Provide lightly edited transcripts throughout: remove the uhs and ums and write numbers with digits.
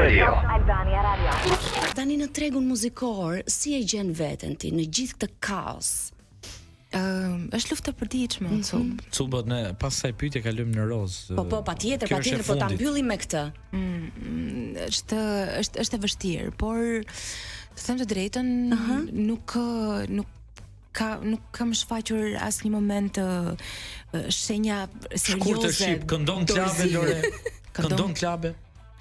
Radio. Tani në tregun muzikor, si e gjen veten ti në gjithë këtë kaos? Është luftë e përditshme, Cubot ne pas kësaj pyetje kalojmë në roz. Po, patjetër, po ta mbyllim me këtë. Është e vështirë, por të them të drejtën, nuk kam shfaqur asnjë moment shenja serioze. Shkurtër shqip, këndon klabe Lore. Këndon klabe.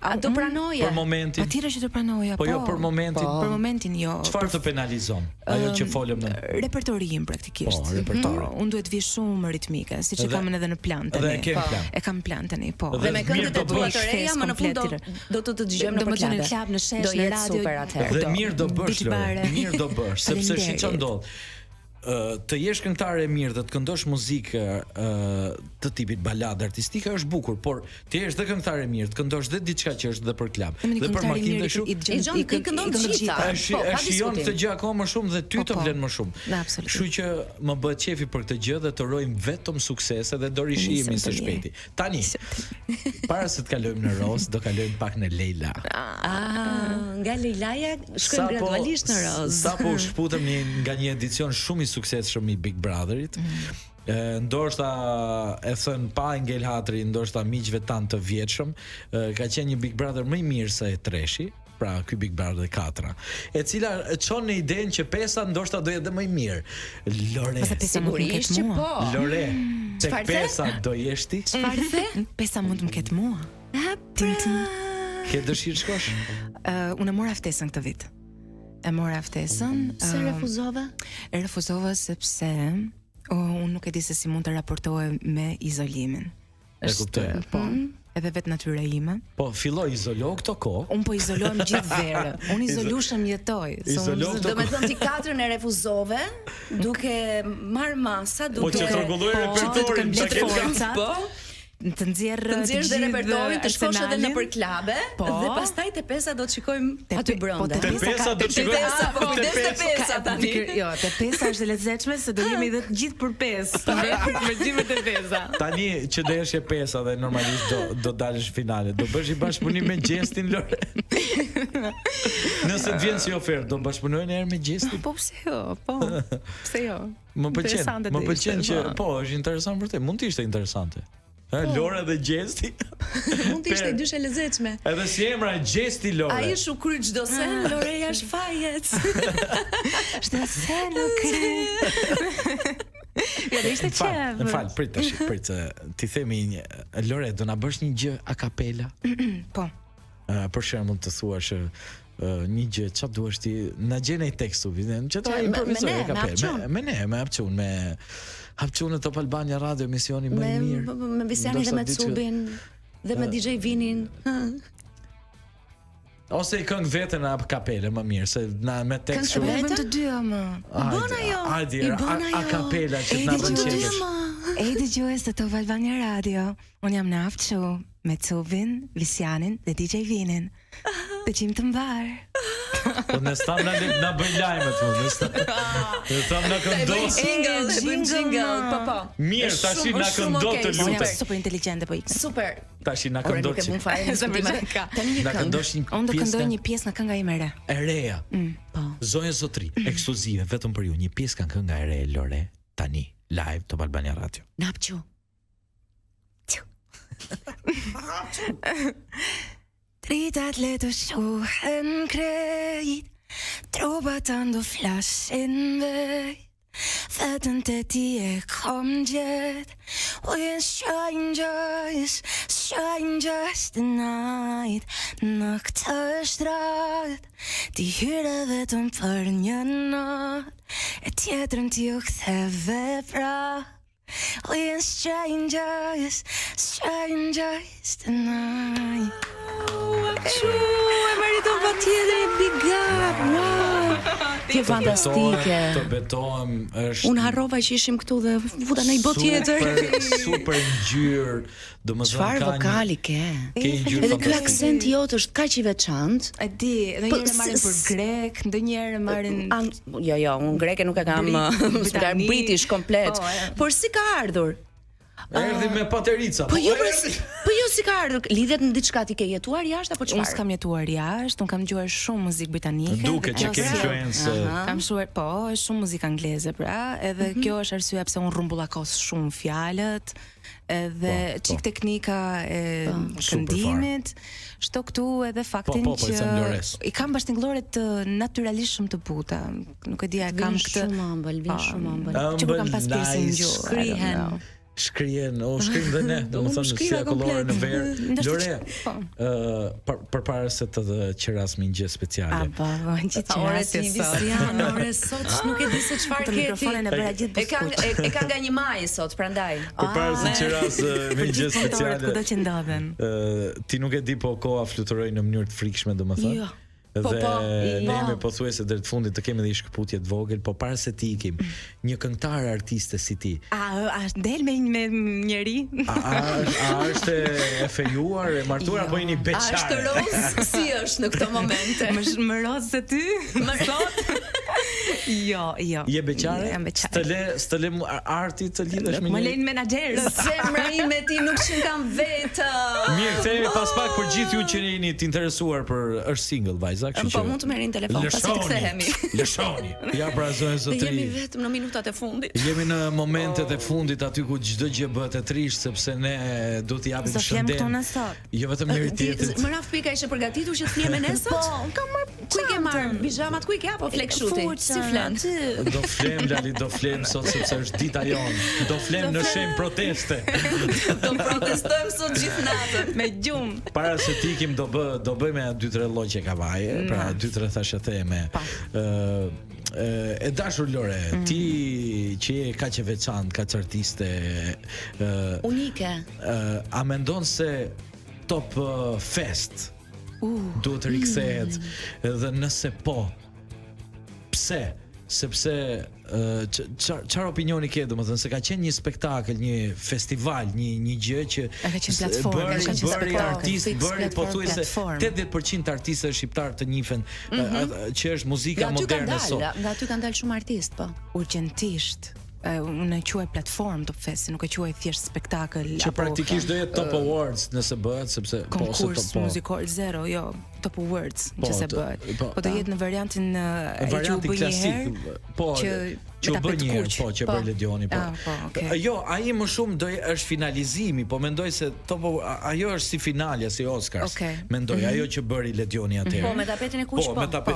A do pranoje? Për momentin. Patjetër që do pranoja, po. Jo për momentin. Për momentin jo. Çfarë të penalizon? Ajo që folëm ne. Repertorin praktikisht. Po, repertori. Unë duhet vi shumë ritmike, siç e kam edhe në plan tani. Edhe kem plan. E kam plan tani, po. Dhe me këngët e tua të reja më në fund do të dëgjojmë në klub. Në klub, në shesh, në radio. Super atëherë. Dhe mirë do bësh, mirë do bësh, sepse shi çfarë ndodh. Të jesh këngëtare e mirë dhe të këndosh muzikë të tipit balada artistike është bukur, por të jesh dhe këngëtare e mirë, të këndosh dhe diçka që është dhe për klub. Dhe për makinë dhe shumë. I këndon të gjitha. E shijon këtë gjë akoma më shumë dhe ty të vlen më shumë. Kështu që më bëhet qefi për këtë gjë dhe të urojmë vetëm suksese dhe do rishihemi së shpejti. Tani, para se të kalojmë në Roz, do kalojmë pak në Leila. Nga Leilaja shkojmë gradualisht në Roz. Sapo u shputëm nga një edicion shumë suksesshëm i Big Brotherit. Ndoshta e thën pa ngel hatri, ndoshta miqve tanë të vjetshëm, ka qenë një Big Brother më i mirë se e treshi, pra ky Big Brother 4, e cila çon në idenë që pesa ndoshta do jetë më i mirë. Lore, sigurisht që po. Lore, tek pesa do jesh ti? Çfarë the? Pesa mund të më ketë mua. Ke dëshirë shkosh? Unë mora ftesën këtë vit. E mora ftesën. Se refuzova? E refuzova sepse unë nuk e di se si mund të raportohem me izolimin. E kuptoj. Po. Edhe vetë natyra ime. Po, filloj izolo këto kohë. Unë po izolohem gjithë verë. Unë izolushëm jetoj. Do me thënë ti 4 e refuzove, duke marrë masa, duke... Po që të rregulloj repertorin. Po, të nxjerr dhe repertorin, të shkosh edhe në për klabe, dhe pastaj te pesa do të shikojmë aty brenda. Te pesa do të shikojmë. Po kujdes te pesa tani. Jo, te pesa është e lezetshme se do jemi dhe të gjithë për pesë. Me gjithë te pesa. Tani që do jesh e pesa dhe normalisht do dalësh finale. Do bësh i bashkëpunim me Gjestin Lore. Nëse të vjen si ofertë, do bashkëpunojnë herë me Gjestin? Po pse jo? Po. Pse jo? Më pëlqen që po, është interesant vërtet, mund të ishte interesante. Lora dhe Gjesti. Mund të ishte dyshë e lezetshme. Edhe si emra Gjesti Lore. Ai është u kry çdo sen, Loreja është fajet. Çdo sen u kry. Ja, ishte qef. Fal, prit. Ti themi Lore, do na bësh një gjë a capella? Po. Për shembull të thuash një gjë, çfarë duash ti, na gjenej tekstu, që ta improvizoj a capella. Me Hapçun, me Hapçunë Top Albania Radio, emisioni më i mirë. Me Besianin dhe me Cubin dhe me DJ Vinin. Ose i këngë vetën a kapele më mirë, se me tekst shumë. Këngë të dyja më. Bona jo. A kapela që të na pëlqejësh. Ej dëgjues të Top Albania Radio. Unë jam në Hapçu me Cubin, Besianin dhe DJ Vinin. Dëgjim të mbar. Po ne stam na bëj lajmet unë. Ne stam na këndos. Jingle, po. Mirë, tash na këndo të lutem. Unë jam super inteligjente po ikën. Super. Tash na këndo. Tani na këndosh një pjesë. Unë do këndoj një pjesë nga kënga ime e re. E reja. Po. Zonja Zotri, ekskluzive vetëm për ju, një pjesë nga kënga e re e Lore, tani live Top Albania Radio. Napçu. Dritat le të shohen krejt, trobat ando flashin vejt, vetën të ti e kom gjet. We're strangers tonight. Në këtë shtrat, ti hyre vetëm për një nat, e tjetrën ti u ktheve prap. We're strangers tonight. E meriton pa tjetër e big up. Ti fantastike. Të betohem është. Unë harrova që ishim këtu dhe futa në një botë tjetër. Super ngjyrë, domethënë çfarë vokali ke? Edhe ky aksent jot është kaq i veçantë. E di, ndonjëherë marrin për grek, ndonjëherë marrin Jo, unë greke nuk e kam, British komplet. Por si ka ardhur? Erdhi me paterica. Po jo si ka ardhur, lidhet në diçka ti ke jetuar jashtë apo çfarë? Unë s'kam jetuar jashtë, unë kam dëgjuar shumë muzikë britanike. Duket që ke influencë. Kam shuar, po, është shumë muzikë angleze, pra, edhe kjo është arsyeja pse unë rrumbullakos shumë fjalët, edhe çik teknika e këndimit, shto këtu edhe faktin që i kam bashkëngëllore të natyralisht shumë të buta. Nuk e di, kam këtë shumë ëmbël, vin shumë ëmbël. Që kur kam pas pjesë në gjuhë. Shkrihen dhe ne, domethënë si akullore në verë. Lore, përpara se të qerasmi një gjë speciale. Ore sot nuk e di se çfarë ke. Mikrofonin e bëra gjithë bukur. E ka nga një maj sot, prandaj. Përpara se të qeras me një gjë speciale. Kudo që ndodhen. Ti nuk e di po koha fluturoi në mënyrë të frikshme, domethënë. Jo. Dhe ne me pothuajse deri të fundit të kemi edhe një shkëputje të vogël, po para se të ikim, një këngëtar artiste si ti. A del me njëri? A është e fejuar, e martuar apo jeni beqare? A është roz? Si është në këto momente? Më roz se ty? Më sot? Jo. Je beqare? Jam beqare. S'të le arti të lidhesh me një. Më njëri? lejnë menaxher. Zemra ime ti nuk shkam vetë. Mirë, kthehemi pas pak për gjithë ju që jeni të interesuar për është single vajza, kështu që. Po mund të merrin telefon pasi të kthehemi. Lëshoni. Ja pra zonë zotëri. Jemi vetëm në minutat e fundit. Jemi në momentet e fundit aty ku çdo gjë bëhet e trisht sepse ne do t'i japim shëndet. Jo vetëm njëri tjetrit. Më raf pika ishe përgatitur që të flieme ne sot? Po, kam marr. Ku i ke marr pijamat? Ku i ke apo flek shuti? Si flen? Do flem Lali, do flem sot sepse është dita jonë. Do flem në shenjë proteste. Do protestojmë sot gjithë natën me gjumë. Para se të ikim do bëjmë 2-3 lloqe kavaje, pra 2-3 thashë theme. E dashur Lore, ti që je kaq e veçantë, kaq artiste unike. A mendon se Top Fest duhet të rikthehet dhe nëse po, pse? Sepse çfarë opinioni ke, domethënë se ka qenë një spektakël, një festival, një gjë që bëri artist, bëri pothuajse 80% artistëve shqiptar të njihen që është muzika moderne sot. Nga aty kanë dalë shumë artistë, po. Urgjentisht. Unë e quaj platform Top Fest, nuk e quaj thjesht spektakël. Që praktikisht do jetë Top Awards nëse bëhet, sepse konkurs muzikor zero, jo Top Awards nëse bëhet. Po do jetë në variantin klasik, po që u bë një herë, po që bën Ledioni, po. Jo, ai më shumë do është finalizimi, po mendoj se ajo është si finalja, si Oscars. Mendoj ajo që bëri Ledioni atëherë. Po me tapetin e kuq, po. Po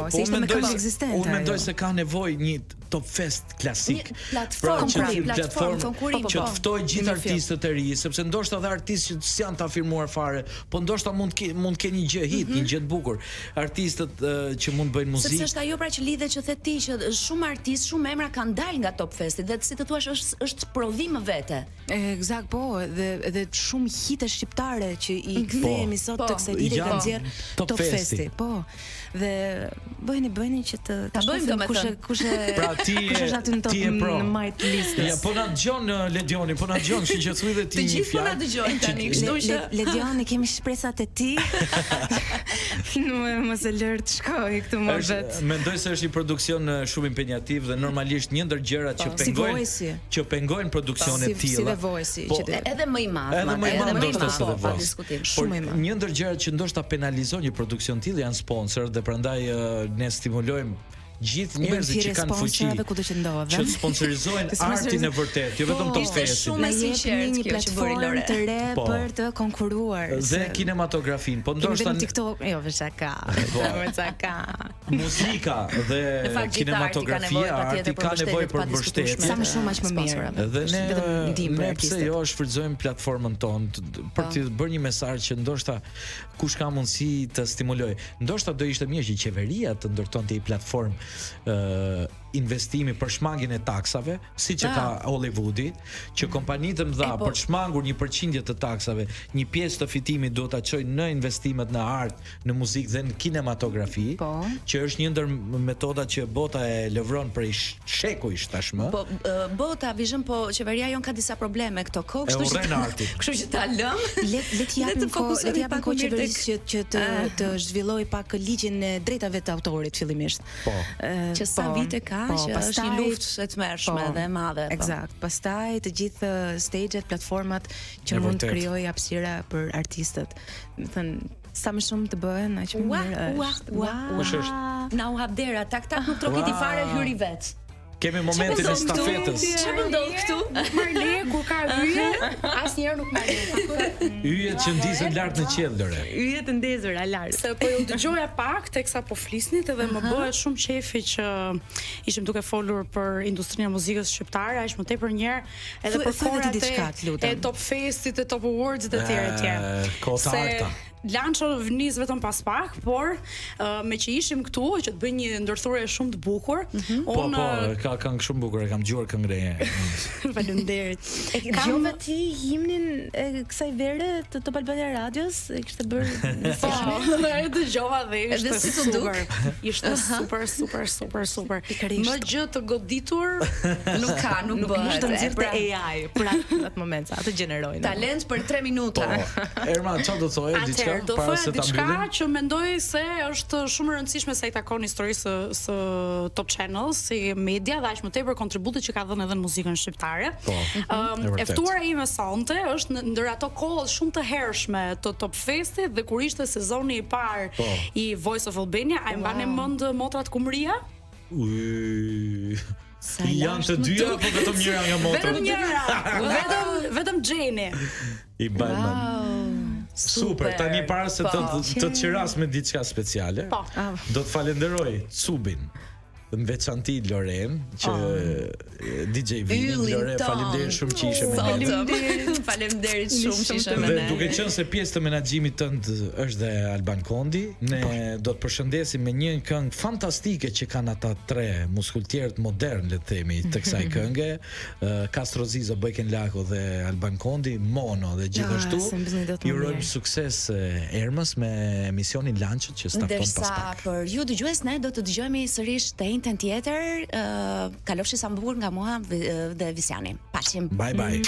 unë mendoj se ka nevojë një Top Fest klasik. Platformë konkurimi që të ftojë gjithë artistët e ri, sepse ndoshta edhe artistë që s'janë të afirmuar fare, po ndoshta mund të kenë një gjë hit, një gjë të bukur. Artistët që mund bëjnë muzikë. Sepse është ajo pra që lidhet që the ti që shumë artistë, shumë emra kanë dalë nga Top Festi dhe si të thuash është prodhim vete. Eksakt, po, dhe shumë hite shqiptare që i kthehemi sot të kësaj dite kanë nxjerr Top Festi. Po. Dhe bëjeni që ta bëjmë kush pra ti je pro në majt listës. Ja, po na dëgjon Ledioni, po na dëgjon, kështu që thuaj dhe ti një fjalë. Të gjithë po na dëgjojnë tani, kështu që Ledioni, kemi shpresat e ti. Mos e lër të shkoj këtu më vet. Mendoj se është një produksion shumë impenjativ dhe normalisht një ndër gjërat që pengojnë produksione të tilla. Edhe më i madh. Edhe më i madh ndoshta se pa diskutim. Shumë i madh. Një ndër gjërat që ndoshta penalizon një produksion të tillë janë sponsor dhe prandaj ne stimulojmë gjithë njerëzit që kanë fuqi që të sponsorizojnë artin e vërtet, jo vetëm Top Festin. Shumë e sinqert një platformë të re për të konkuruar dhe kinematografin, po ndoshta në TikTok, jo veçaka. Muzika dhe kinematografia, arti ka nevojë për mbështetje. Sa më shumë aq më mirë. Dhe ne pse jo shfrytëzojmë platformën tonë për të bërë një mesazh që ndoshta kush ka mundësi të stimulojë. Ndoshta do ishte mirë që qeveria të ndërtonte një platformë investimi për shmangjen e taksave, siç e ka Hollywoodi, që kompanitë të mëdha për shmangur 1% të taksave, një pjesë të fitimit duhet ta çojnë në investimet në art, në muzikë dhe në kinematografi, që është një ndër metodat që bota e lëvron prej shekujsh tashmë. Po bota Vision, po qeveria jon ka disa probleme këto kohë, kështu që ta lëm. Le të japim kohë qeverisë që të zhvillojë pak ligjin e drejtave të autorit fillimisht. Po. Që sa vite ka që është një luftë e tmerrshme dhe e madhe. Eksakt. Pastaj të gjithë staget, platformat që mund të krijojë hapësira për artistët. Do të thënë, sa më shumë të bëhen, aq më mirë është. Na u hap dera, tak nuk trokiti fare hyri vet. Kemi momentin e stafetës. Çfarë ndodh këtu? Marle, kur ka yje, asnjëherë nuk marle. Yjet që ndisen lart në qiell lore. Yjet të ndezura lart. Se po ju dëgjoja pak teksa po flisnit edhe më bëhet shumë qefi që ishim duke folur për industrinë e muzikës shqiptare, aq më tepër një herë edhe për korat e Top Festit, e Top Awardsit e tjerë. Kota arta. Lanço vnis vetëm pas pak, por me që ishim këtu që të bëj një ndërthurje shumë të bukur. Po, ka këngë shumë bukur, e kam dëgjuar këngën e. Faleminderit. E dëgjova ti himnin e kësaj vere të Top Albania Radios, e kishte bërë. Po, e dëgjova dhe ishte super. Ishte super. Më gjë të goditur nuk bëhet. Nuk nxjerrte AI për atë moment, atë gjenerojnë. Talent për 3 minuta. Erma, çfarë do të thojë? Do thoya diçka që mendoj se është shumë e rëndësishme se i takon historisë së Top Channel si media dhe aq më tepër kontributit që ka dhënë edhe në muzikën shqiptare. E ftuara ime sonte është ndër ato kohët shumë të hershme të Top Festit dhe kur ishte sezoni i parë i Voice of Albania, ai mbani mend motrat Kumria? Janë të dyja apo vetëm njëra nga motrat? Vetëm njëra. Vetëm Gjeni. I bajmë. Super, tani para se të qiras me diçka speciale, do të falenderoj Cubin, në veçanti Loren, që DJ Vini, Lore, faleminderit shumë që ishe me ne. Faleminderit shumë që ishe me ne. Dhe duke qenë se pjesë të menaxhimit tënd është dhe Alban Kondi, ne do të përshëndesim me një këngë fantastike që kanë ata tre muskultjerët modern, le të themi, të kësaj kënge, Castro Zizo, Bojken Lako dhe Alban Kondi, Mono dhe gjithashtu. Ju urojmë sukses Ermës me emisionin Lançet që starton pas pak. Ndërsa për ju dëgjues ne do të dëgjojmë sërish të njëjtën tjetër, kalofshi sa më bukur nga mua dhe Visiani. Paqim. Bye bye.